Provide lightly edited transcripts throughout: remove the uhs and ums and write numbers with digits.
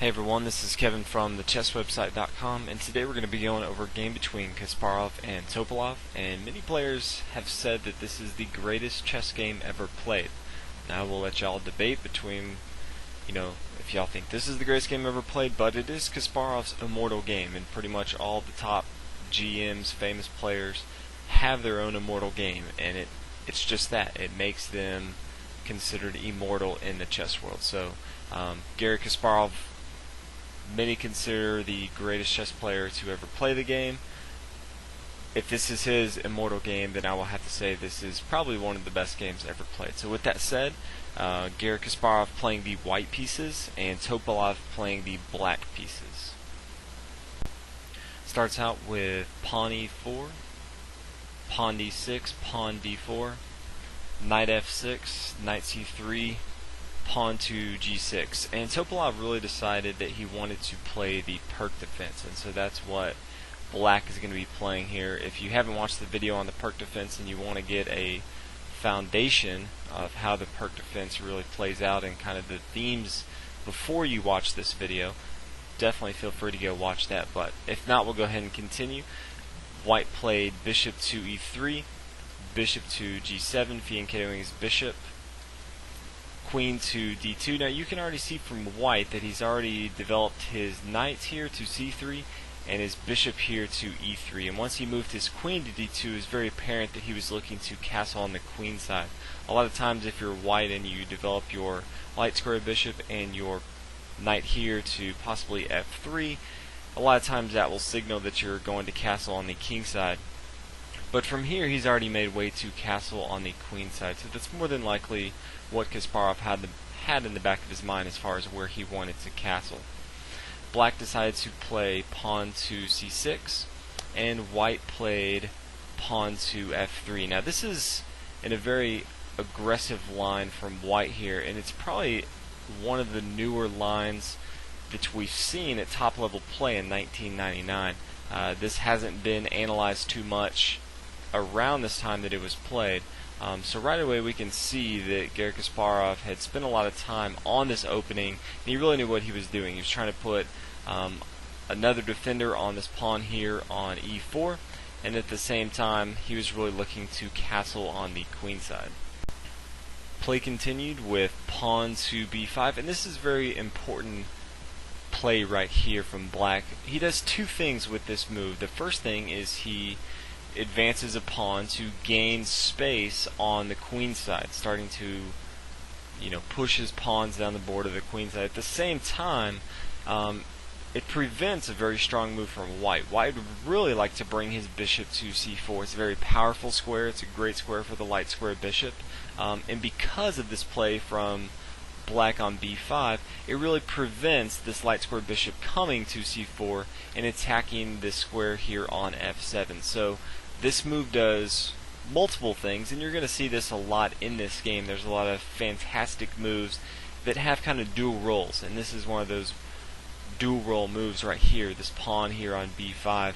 Hey everyone, this is Kevin from thechesswebsite.com, and today we're going to be going over a game between Kasparov and Topalov, and many players have said that this is the greatest chess game ever played. Now we'll let y'all debate between, if y'all think this is the greatest game ever played, but it is Kasparov's immortal game, and pretty much all the top GMs, famous players, have their own immortal game, and it's just that. It makes them considered immortal in the chess world. So, Garry Kasparov, many consider the greatest chess player to ever play the game. If this is his immortal game, then I will have to say this is probably one of the best games ever played. So with that said, Garry Kasparov playing the white pieces and Topalov playing the black pieces. Starts out with pawn e4, pawn d6, pawn d4, knight f6, knight c3, pawn to g6, and Topalov really decided that he wanted to play the perk defense, and so that's what black is going to be playing here. If you haven't watched the video on the perk defense and you want to get a foundation of how the perk defense really plays out and kind of the themes before you watch this video, definitely feel free to go watch that. But if not, we'll go ahead and continue. White played bishop to e3, bishop to g7, fianchettoing his bishop, queen to d2. Now you can already see from white that he's already developed his knight here to c3 and his bishop here to e3, and once he moved his queen to d2, it's very apparent that he was looking to castle on the queen side. A lot of times if you're white and you develop your light square bishop and your knight here to possibly f3, a lot of times that will signal that you're going to castle on the king side. But from here, he's already made way to castle on the queen side, so that's more than likely what Kasparov had in the back of his mind as far as where he wanted to castle. Black decided to play pawn to c6, and white played pawn to f3. Now this is in a very aggressive line from white here, and it's probably one of the newer lines that we've seen at top level play in 1999. This hasn't been analyzed too much around this time that it was played. So right away we can see that Garry Kasparov had spent a lot of time on this opening, and he really knew what he was doing. He was trying to put another defender on this pawn here on e4, and at the same time he was really looking to castle on the queen side. Play continued with pawn to b5, and this is very important play right here from black. He does two things with this move. The first thing is he advances a pawn to gain space on the queen side, starting to push his pawns down the board of the queen side. At the same time, it prevents a very strong move from white. White would really like to bring his bishop to c4. It's a very powerful square. It's a great square for the light square bishop, and because of this play from black on b5, it really prevents this light square bishop coming to c4 and attacking this square here on f7. So this move does multiple things, and you're going to see this a lot in this game. There's a lot of fantastic moves that have kind of dual roles, and this is one of those dual role moves right here. This pawn here on b5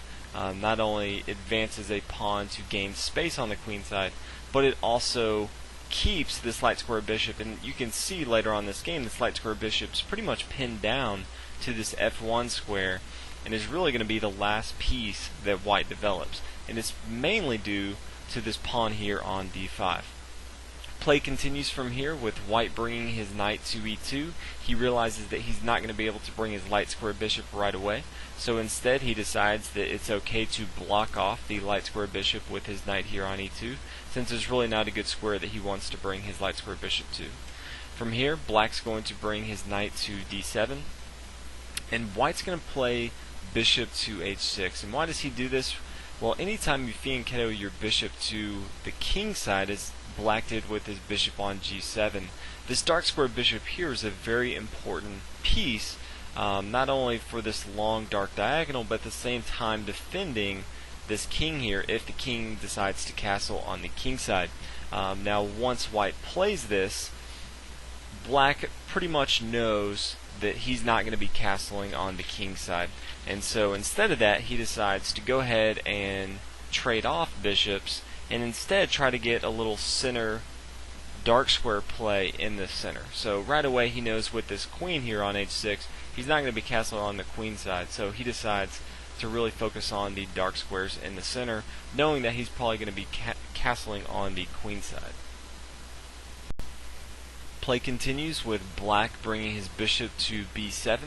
not only advances a pawn to gain space on the queen side, but it also keeps this light square bishop, and you can see later on this game this light square bishop's pretty much pinned down to this f1 square and is really going to be the last piece that white develops, and it's mainly due to this pawn here on d5. Play continues from here with white bringing his knight to e2. He realizes that he's not going to be able to bring his light square bishop right away, so instead he decides that it's okay to block off the light square bishop with his knight here on e2, since there's really not a good square that he wants to bring his light square bishop to. From here, black's going to bring his knight to d7, and white's going to play bishop to h6. And why does he do this? Well, anytime you fianchetto your bishop to the king side, as black did with his bishop on g7, this dark square bishop here is a very important piece, not only for this long dark diagonal, but at the same time defending this king here if the king decides to castle on the king side. Now once white plays this, black pretty much knows that he's not going to be castling on the king side, and so instead of that he decides to go ahead and trade off bishops and instead try to get a little center dark square play in the center. So right away he knows with this queen here on h6, he's not going to be castling on the queen side, so he decides to really focus on the dark squares in the center, knowing that he's probably going to be castling on the queen side. Play continues with black bringing his bishop to b7,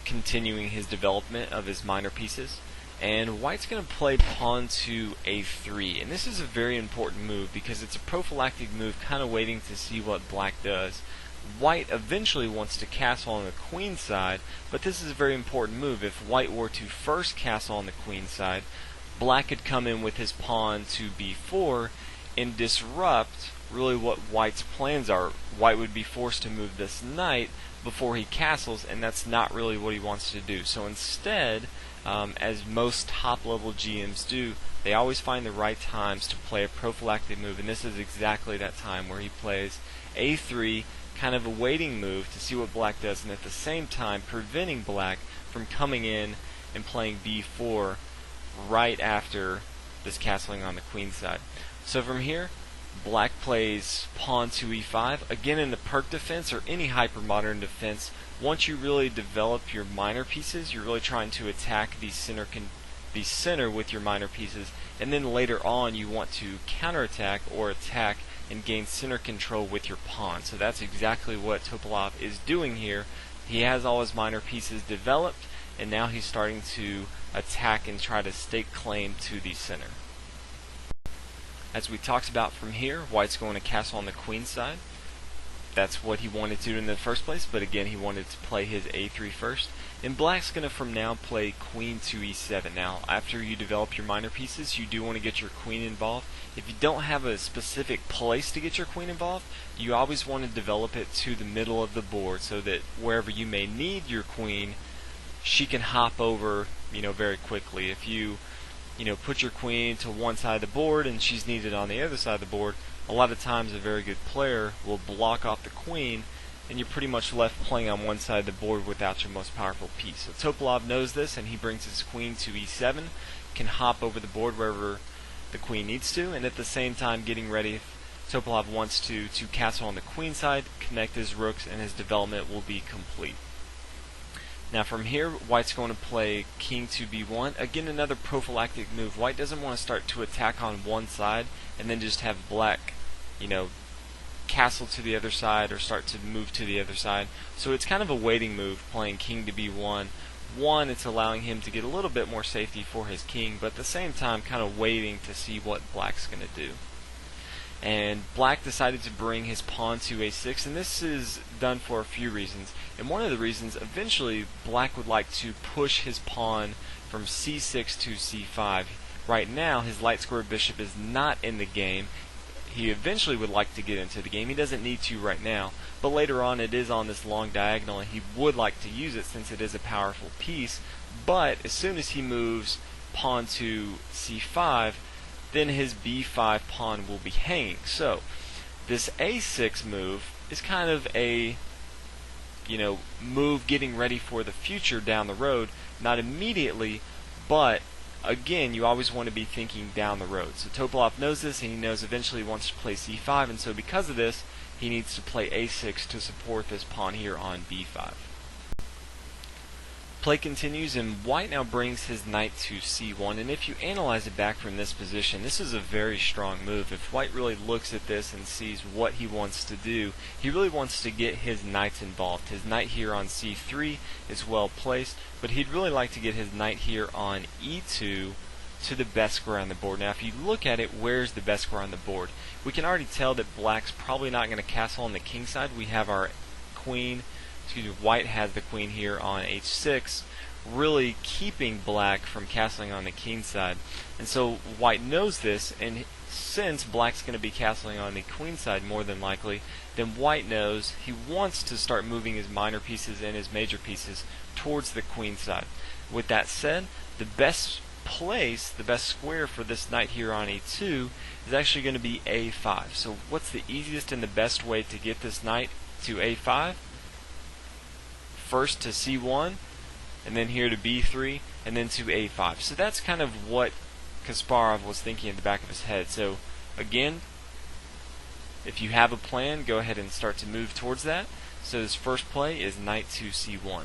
continuing his development of his minor pieces. And white's going to play pawn to a3, and this is a very important move because it's a prophylactic move, kind of waiting to see what black does. White eventually wants to castle on the queen side, but this is a very important move. If white were to first castle on the queen side, black could come in with his pawn to b4 and disrupt really what white's plans are. White would be forced to move this knight before he castles, and that's not really what he wants to do. So instead, as most top-level GMs do, they always find the right times to play a prophylactic move, and this is exactly that time where he plays a3, kind of a waiting move to see what black does, and at the same time preventing black from coming in and playing b4 right after this castling on the queen side. So from here, black plays pawn to e5. Again, in the perk defense or any hypermodern defense, once you really develop your minor pieces, you're really trying to attack the center with your minor pieces, and then later on you want to counterattack or attack and gain center control with your pawn. So that's exactly what Topalov is doing here. He has all his minor pieces developed, and now he's starting to attack and try to stake claim to the center. As we talked about from here, white's going to castle on the queen side. That's what he wanted to do in the first place, but again he wanted to play his a3 first. And black's going to from now play queen to e7. Now, after you develop your minor pieces, you do want to get your queen involved. If you don't have a specific place to get your queen involved, you always want to develop it to the middle of the board so that wherever you may need your queen, she can hop over, very quickly. If you put your queen to one side of the board and she's needed on the other side of the board, a lot of times a very good player will block off the queen, and you're pretty much left playing on one side of the board without your most powerful piece. So Topalov knows this, and he brings his queen to e7, can hop over the board wherever the queen needs to, and at the same time getting ready if Topalov wants to castle on the queen side, connect his rooks, and his development will be complete. Now from here, white's going to play king to b1. Again, another prophylactic move. White doesn't want to start to attack on one side and then just have black, castle to the other side or start to move to the other side. So it's kind of a waiting move, playing king to b1. One, it's allowing him to get a little bit more safety for his king, but at the same time kind of waiting to see what black's going to do. And black decided to bring his pawn to a6, and this is done for a few reasons. And one of the reasons, eventually black would like to push his pawn from c6 to c5. Right now his light squared bishop is not in the game. He eventually would like to get into the game. He doesn't need to right now, but later on it is on this long diagonal and he would like to use it since it is a powerful piece. But as soon as he moves pawn to c5, then his b5 pawn will be hanging. So this a6 move is kind of a move getting ready for the future down the road, not immediately, but again, you always want to be thinking down the road. So Topalov knows this, and he knows eventually he wants to play c5, and so because of this, he needs to play a6 to support this pawn here on b5. Play continues, and white now brings his knight to c1, and if you analyze it back from this position, this is a very strong move. If white really looks at this and sees what he wants to do, he really wants to get his knights involved. His knight here on c3 is well placed, but he'd really like to get his knight here on e2 to the best square on the board. Now if you look at it, where's the best square on the board? We can already tell that black's probably not going to castle on the king side. We have our queen, white has the queen here on h6, really keeping black from castling on the king side. And so white knows this, and since black's going to be castling on the queen side more than likely, then white knows he wants to start moving his minor pieces and his major pieces towards the queen side. With that said, the best place, the best square for this knight here on e2 is actually going to be a5. So what's the easiest and the best way to get this knight to a5? First to c1, and then here to b3, and then to a5. So that's kind of what Kasparov was thinking in the back of his head. So again, if you have a plan, go ahead and start to move towards that. So his first play is knight to c1.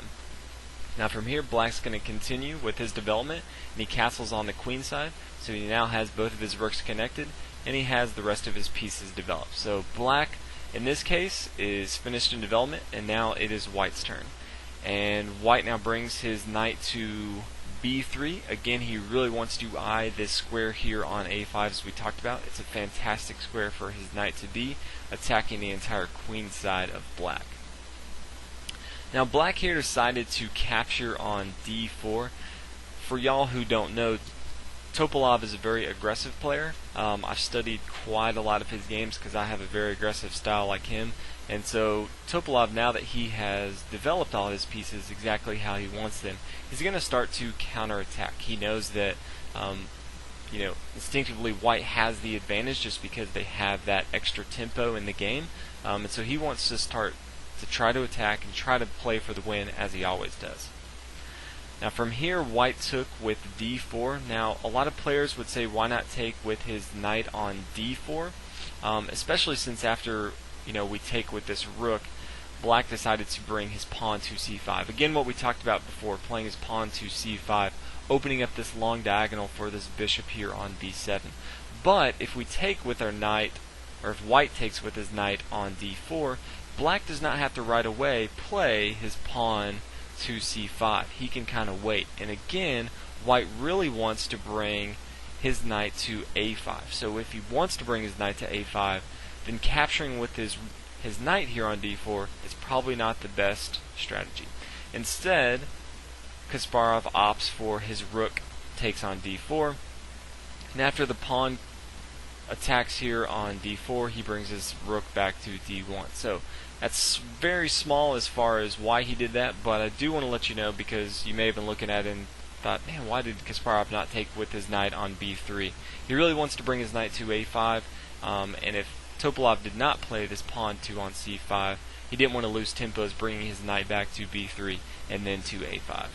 Now from here, black's going to continue with his development, and he castles on the queen side, so he now has both of his rooks connected, and he has the rest of his pieces developed. So black, in this case, is finished in development, and now it is white's turn. And white now brings his knight to b3. Again, he really wants to eye this square here on a5 as we talked about. It's a fantastic square for his knight to be, attacking the entire queen side of black. Now black here decided to capture on d4. For y'all who don't know, Topalov is a very aggressive player. I've studied quite a lot of his games because I have a very aggressive style like him. And so Topalov, now that he has developed all his pieces exactly how he wants them, he's going to start to counterattack. He knows that instinctively white has the advantage just because they have that extra tempo in the game. And so he wants to start to try to attack and try to play for the win as he always does. Now from here, white took with d4. Now a lot of players would say why not take with his knight on d4, especially since after we take with this rook, black decided to bring his pawn to c5. Again, what we talked about before, playing his pawn to c5, opening up this long diagonal for this bishop here on b7. But if we take with our knight, or if white takes with his knight on d4, black does not have to right away play his pawn to c5. He can kind of wait. And again, white really wants to bring his knight to a5. So if he wants to bring his knight to a5, then capturing with his knight here on d4 is probably not the best strategy. Instead, Kasparov opts for his rook takes on d4. And after the pawn attacks here on d4, he brings his rook back to d1. So that's very small as far as why he did that, but I do want to let you know because you may have been looking at it and thought, man, why did Kasparov not take with his knight on b3? He really wants to bring his knight to a5, and if Topalov did not play this pawn 2 on c5, he didn't want to lose tempos bringing his knight back to b3 and then to a5.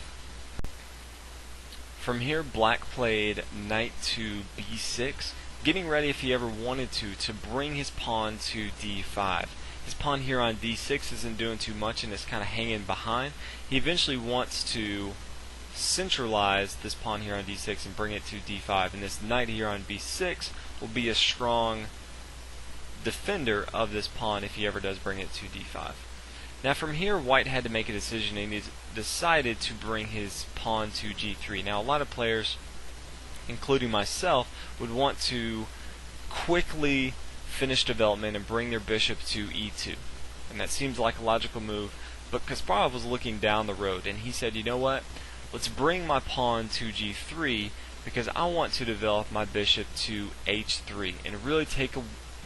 From here, black played knight to b6, getting ready if he ever wanted to bring his pawn to d5. His pawn here on d6 isn't doing too much and is kind of hanging behind. He eventually wants to centralize this pawn here on d6 and bring it to d5, and this knight here on b6 will be a strong defender of this pawn if he ever does bring it to d5. Now from here, white had to make a decision, and he decided to bring his pawn to g3. Now a lot of players, including myself, would want to quickly finish development and bring their bishop to e2, and that seems like a logical move, but Kasparov was looking down the road and he said, you know what, let's bring my pawn to g3 because I want to develop my bishop to h3 and really take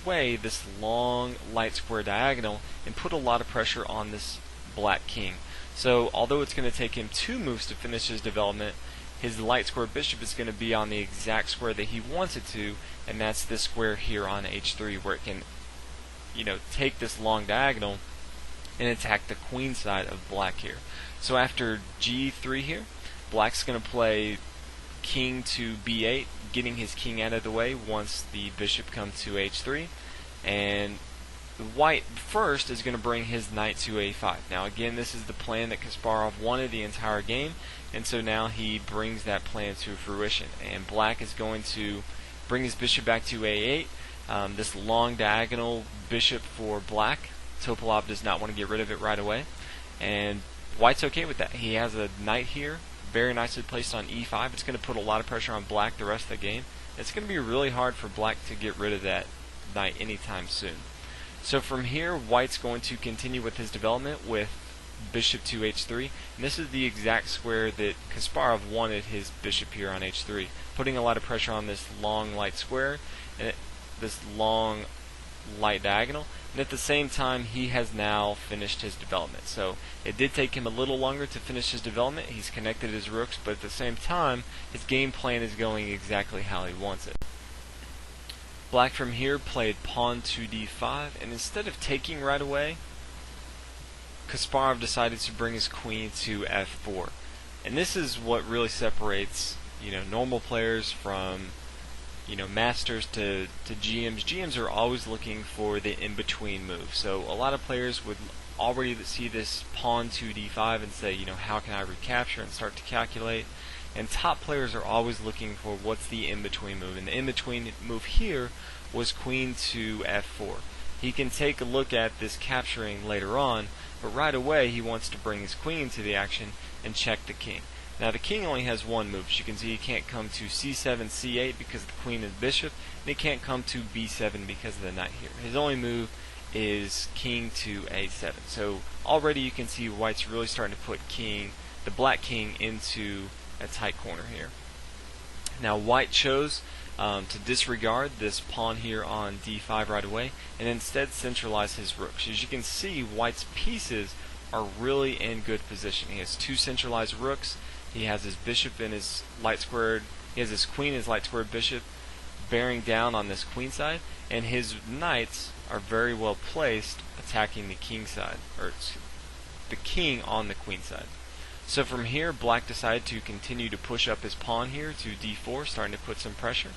away this long light square diagonal and put a lot of pressure on this black king. So although it's going to take him 2 moves to finish his development, his light square bishop is going to be on the exact square that he wants it to, and that's this square here on h3 where it can take this long diagonal and attack the queen side of black here. So after g3 here, black's going to play king to b8, getting his king out of the way once the bishop comes to h3, and white first is going to bring his knight to a5. Now again, this is the plan that Kasparov wanted the entire game, and so now he brings that plan to fruition, and black is going to bring his bishop back to a8. This long diagonal bishop for black, Topalov does not want to get rid of it right away, and white's okay with that. He has a knight here, very nicely placed on e5. It's going to put a lot of pressure on black the rest of the game. It's going to be really hard for black to get rid of that knight anytime soon. So from here, white's going to continue with his development with bishop to h3, and this is the exact square that Kasparov wanted his bishop here on h3, putting a lot of pressure on this long light square and this long light diagonal, and at the same time he has now finished his development. So it did take him a little longer to finish his development. He's connected his rooks, but at the same time his game plan is going exactly how he wants it. Black from here played pawn to d5, and instead of taking right away, Kasparov decided to bring his queen to f4. And this is what really separates normal players from masters to GMs are always looking for the in-between move. So a lot of players would already see this pawn to d5 and say, how can I recapture, and start to calculate. And top players are always looking for what's the in-between move. And the in-between move here was queen to f4. He can take a look at this capturing later on, but right away he wants to bring his queen into the action and check the king. Now the king only has one move. As you can see, he can't come to c7, c8 because of the queen and the bishop, and he can't come to b7 because of the knight here. His only move is king to a7. So already you can see white's really starting to put the black king into a tight corner here. Now white chose to disregard this pawn here on d5 right away and instead centralize his rooks. As you can see, white's pieces are really in good position. He has two centralized rooks. He has his bishop in his light squared. He has his queen in his light squared bishop bearing down on this queen side, and his knights are very well placed attacking the king side, or the king on the queen side. So from here, black decided to continue to push up his pawn here to d4, starting to put some pressure.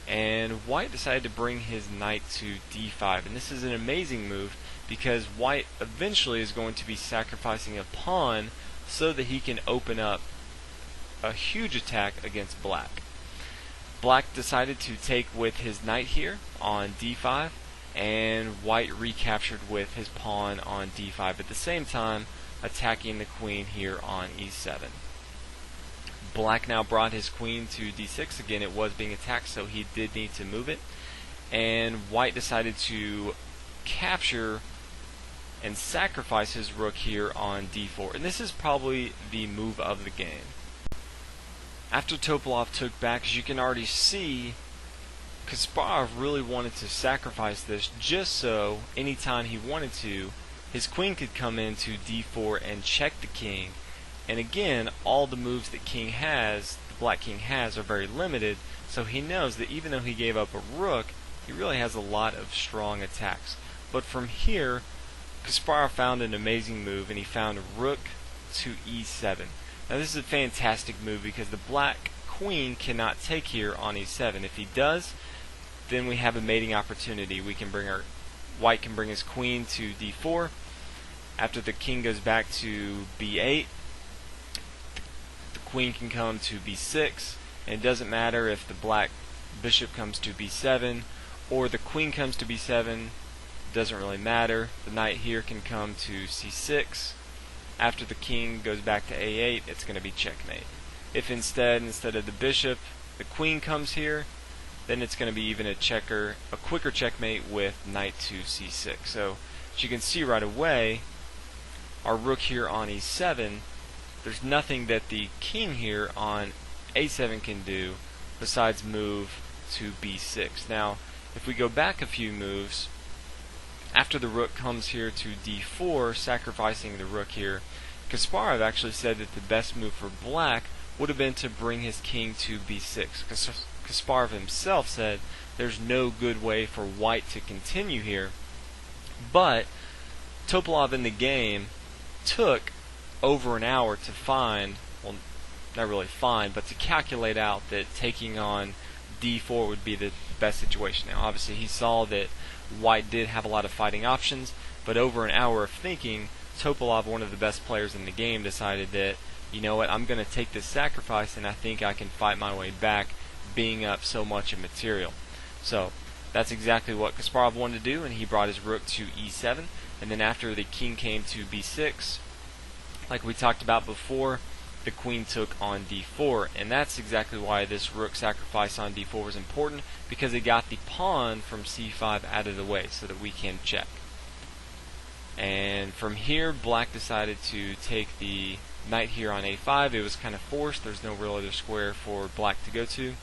And white decided to bring his knight to d5. And this is an amazing move because white eventually is going to be sacrificing a pawn so that he can open up a huge attack against black. Black decided to take with his knight here on d5, and white recaptured with his pawn on d5 at the same time, attacking the queen here on e7. Black now brought his queen to d6. Again, it was being attacked, so he did need to move it. And white decided to capture and sacrifice his rook here on d4. And this is probably the move of the game. After Topalov took back, as you can already see, Kasparov really wanted to sacrifice this just so anytime he wanted to, his queen could come into d4 and check the king. And again, all the moves that the black king has, are very limited, so he knows that even though he gave up a rook, he really has a lot of strong attacks. But from here, Kasparov found an amazing move, and he found rook to e7. Now this is a fantastic move because the black queen cannot take here on e7. If he does, then we have a mating opportunity. White can bring his queen to d4. After the king goes back to b8, the queen can come to b6, and it doesn't matter if the black bishop comes to b7 or the queen comes to b7. Doesn't really matter. The knight here can come to c6. After the king goes back to a8, it's going to be checkmate. If instead of the bishop, the queen comes here, then it's going to be even a quicker checkmate with knight to c6. So as you can see right away, our rook here on e7, there's nothing that the king here on a7 can do besides move to b6. Now, if we go back a few moves, after the rook comes here to d4, sacrificing the rook here, Kasparov actually said that the best move for black would have been to bring his king to b6. Kasparov himself said there's no good way for white to continue here, but Topalov in the game took over an hour to find, well, not really find, but to calculate out that taking on d4 would be the best situation. Now obviously he saw that white did have a lot of fighting options, but over an hour of thinking, Topalov, one of the best players in the game, decided that, you know what, I'm going to take this sacrifice and I think I can fight my way back, being up so much in material. So that's exactly what Kasparov wanted to do, and he brought his rook to e7, and then after the king came to b6, like we talked about before, the queen took on d4, and that's exactly why this rook sacrifice on d4 was important, because it got the pawn from c5 out of the way so that we can check. And from here, black decided to take the knight here on a5. It was kind of forced. There's no real other square for black to go to.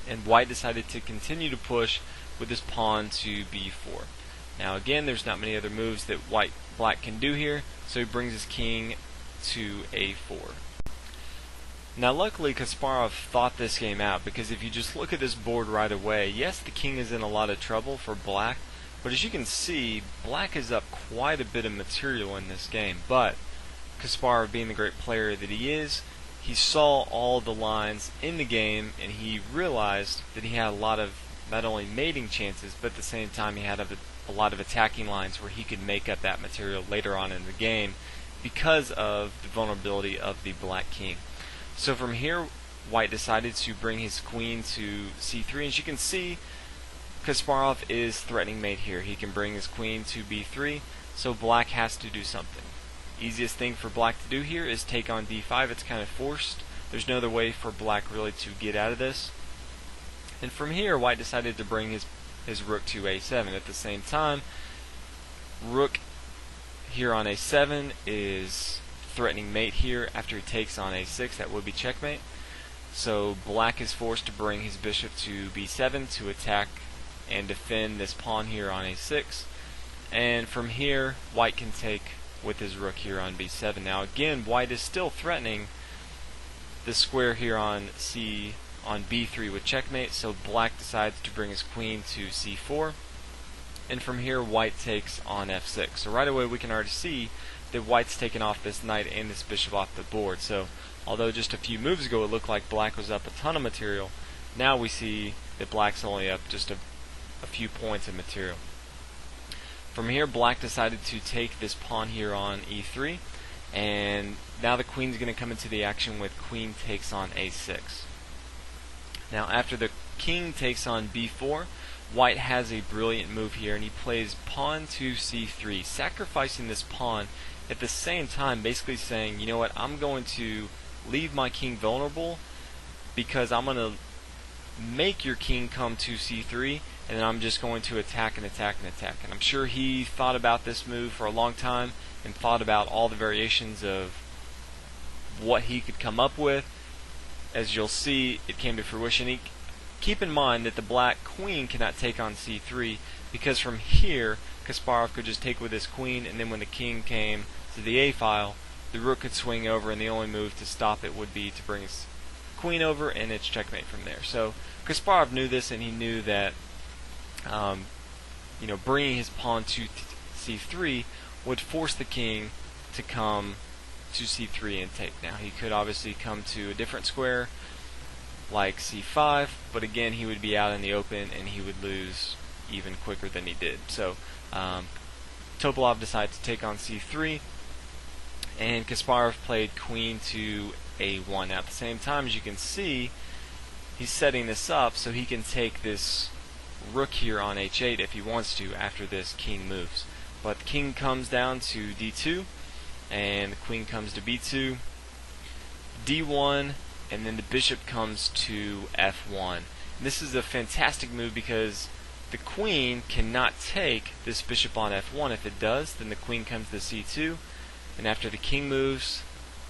And white decided to continue to push with his pawn to b4. Now again, there's not many other moves that black can do here, so he brings his king to a4. Now luckily Kasparov thought this game out, because if you just look at this board right away, yes, the king is in a lot of trouble for black, but as you can see, black is up quite a bit of material in this game. But Kasparov, being the great player that he is, he saw all the lines in the game, and he realized that he had a lot of not only mating chances, but at the same time he had a lot of attacking lines where he could make up that material later on in the game because of the vulnerability of the black king. So from here, white decided to bring his queen to c3, as you can see, Kasparov is threatening mate here. He can bring his queen to b3, so black has to do something. Easiest thing for black to do here is take on d5. It's kind of forced. There's no other way for black really to get out of this. And from here, white decided to bring his rook to a7. At the same time, rook here on a7 is threatening mate here. After he takes on a6, that would be checkmate. So black is forced to bring his bishop to b7 to attack and defend this pawn here on a6. And from here, white can take with his rook here on b7. Now again, white is still threatening the square here on b3 with checkmate, so black decides to bring his queen to c4, and from here white takes on f6. So right away we can already see that white's taken off this knight and this bishop off the board. So although just a few moves ago it looked like black was up a ton of material, now we see that black's only up just a few points of material. From here, black decided to take this pawn here on e3, and now the queen's going to come into the action with queen takes on a6. Now after the king takes on b4, white has a brilliant move here, and he plays pawn to c3, sacrificing this pawn at the same time, basically saying, you know what, I'm going to leave my king vulnerable because I'm going to make your king come to c3, and then I'm just going to attack and attack and attack. And I'm sure he thought about this move for a long time and thought about all the variations of what he could come up with. As you'll see, it came to fruition. Keep in mind that the black queen cannot take on c3, because from here Kasparov could just take with his queen, and then when the king came to the a file, the rook could swing over, and the only move to stop it would be to bring his queen over, and it's checkmate from there. So Kasparov knew this, and he knew that bringing his pawn to c3 would force the king to come to c3 and take. Now he could obviously come to a different square like c5, but again he would be out in the open and he would lose even quicker than he did. So Topalov decided to take on c3, and Kasparov played queen to a1. Now at the same time, as you can see, he's setting this up so he can take this rook here on h8 if he wants to after this king moves. But the king comes down to d2, and the queen comes to b2, d1, and then the bishop comes to f1. And this is a fantastic move because the queen cannot take this bishop on f1. If it does, then the queen comes to c2, and after the king moves,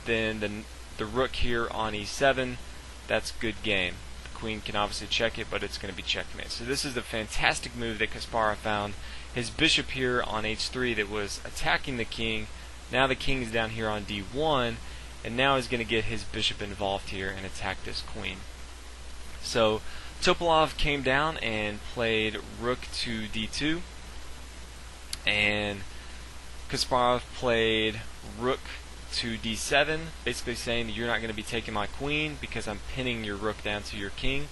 then the rook here on e7, that's good game. The queen can obviously check it, but it's going to be checkmate. So this is a fantastic move that Kasparov found. His bishop here on h3 that was attacking the king, now the king is down here on d1, and now he's going to get his bishop involved here and attack this queen. So Topalov came down and played rook to d2, and Kasparov played rook to d7, basically saying that you're not going to be taking my queen because I'm pinning your rook down to your king.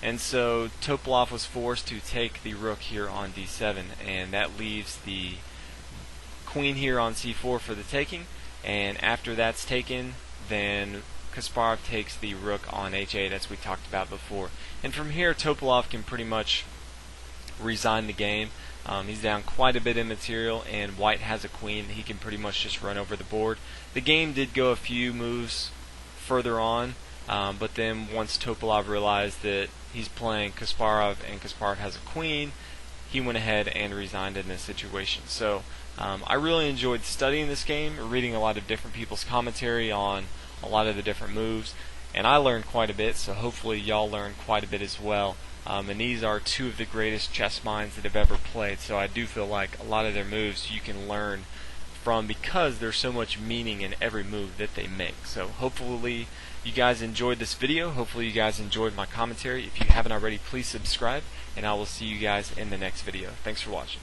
And so Topalov was forced to take the rook here on d7, and that leaves the queen here on c4 for the taking. And after that's taken, then Kasparov takes the rook on h8, as we talked about before. And from here, Topalov can pretty much resign the game. He's down quite a bit in material, and white has a queen. He can pretty much just run over the board. The game did go a few moves further on, but then once Topalov realized that he's playing Kasparov and Kasparov has a queen, he went ahead and resigned in this situation. So I really enjoyed studying this game, reading a lot of different people's commentary on a lot of the different moves, and I learned quite a bit, so hopefully y'all learned quite a bit as well. And these are two of the greatest chess minds that have ever played, so I do feel like a lot of their moves you can learn from because there's so much meaning in every move that they make. So hopefully you guys enjoyed this video. Hopefully you guys enjoyed my commentary. If you haven't already, please subscribe, and I will see you guys in the next video. Thanks for watching.